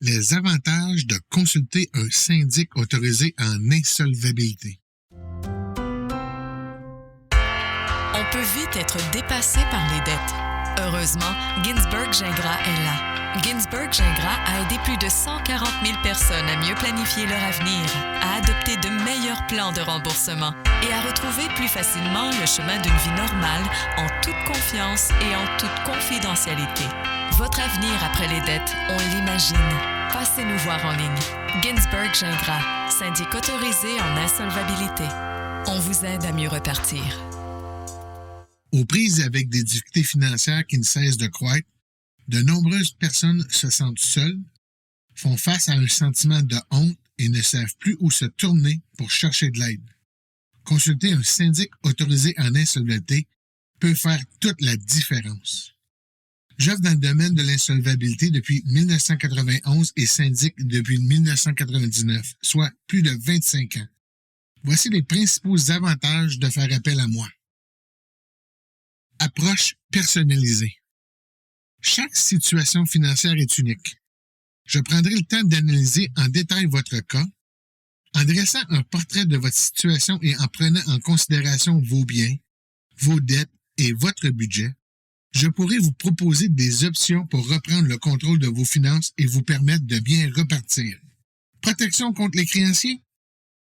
Les avantages de consulter un syndic autorisé en insolvabilité. On peut vite être dépassé par les dettes. Heureusement, Ginsberg Gingras est là. Ginsberg Gingras a aidé plus de 140 000 personnes à mieux planifier leur avenir, à adopter de meilleurs plans de remboursement et à retrouver plus facilement le chemin d'une vie normale en toute confiance et en toute confidentialité. Votre avenir après les dettes, on l'imagine. Passez nous voir en ligne. Ginsberg Gingras, syndic autorisé en insolvabilité. On vous aide à mieux repartir. Aux prises avec des difficultés financières qui ne cessent de croître, de nombreuses personnes se sentent seules, font face à un sentiment de honte et ne savent plus où se tourner pour chercher de l'aide. Consulter un syndic autorisé en insolvabilité peut faire toute la différence. J'œuvre dans le domaine de l'insolvabilité depuis 1991 et syndic depuis 1999, soit plus de 25 ans. Voici les principaux avantages de faire appel à moi. Approche personnalisée. Chaque situation financière est unique. Je prendrai le temps d'analyser en détail votre cas, en dressant un portrait de votre situation et en prenant en considération vos biens, vos dettes et votre budget. Je pourrai vous proposer des options pour reprendre le contrôle de vos finances et vous permettre de bien repartir. Protection contre les créanciers.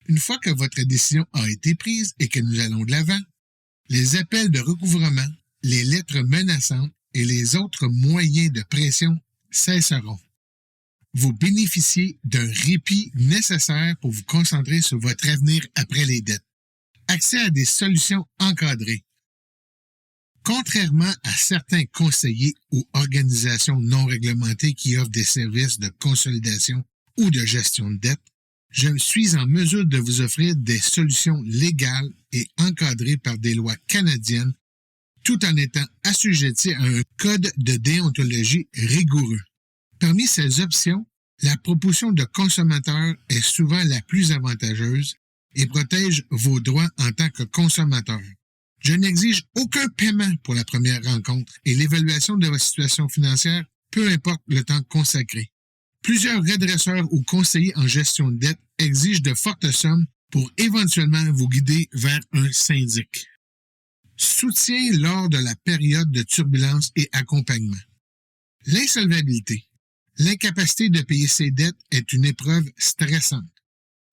Une fois que votre décision a été prise et que nous allons de l'avant, les appels de recouvrement, les lettres menaçantes et les autres moyens de pression cesseront. Vous bénéficiez d'un répit nécessaire pour vous concentrer sur votre avenir après les dettes. Accès à des solutions encadrées. Contrairement à certains conseillers ou organisations non réglementées qui offrent des services de consolidation ou de gestion de dette, je suis en mesure de vous offrir des solutions légales et encadrées par des lois canadiennes, tout en étant assujetti à un code de déontologie rigoureux. Parmi ces options, la proposition de consommateur est souvent la plus avantageuse et protège vos droits en tant que consommateur. Je n'exige aucun paiement pour la première rencontre et l'évaluation de votre situation financière, peu importe le temps consacré. Plusieurs redresseurs ou conseillers en gestion de dette exigent de fortes sommes pour éventuellement vous guider vers un syndic. Soutien lors de la période de turbulence et accompagnement. L'insolvabilité. L'incapacité de payer ses dettes est une épreuve stressante.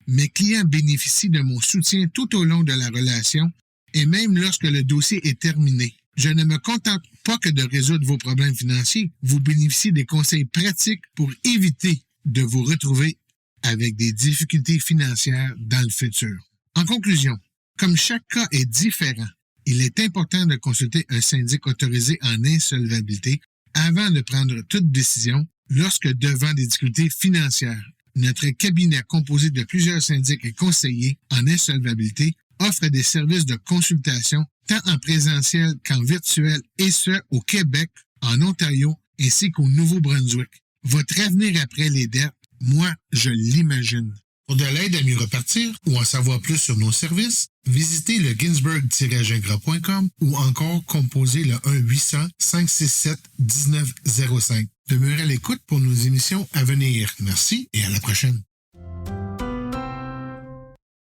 Mes clients bénéficient de mon soutien tout au long de la relation et même lorsque le dossier est terminé. Je ne me contente pas que de résoudre vos problèmes financiers. Vous bénéficiez des conseils pratiques pour éviter de vous retrouver avec des difficultés financières dans le futur. En conclusion, comme chaque cas est différent, il est important de consulter un syndic autorisé en insolvabilité avant de prendre toute décision lorsque devant des difficultés financières. Notre cabinet composé de plusieurs syndics et conseillers en insolvabilité offre des services de consultation tant en présentiel qu'en virtuel et ce, au Québec, en Ontario ainsi qu'au Nouveau-Brunswick. Votre avenir après les dettes, moi, je l'imagine. Pour de l'aide à mieux repartir ou en savoir plus sur nos services, visitez le ginsberg-gingras.com ou encore composez le 1-800-567-1905. Demeurez à l'écoute pour nos émissions à venir. Merci et à la prochaine.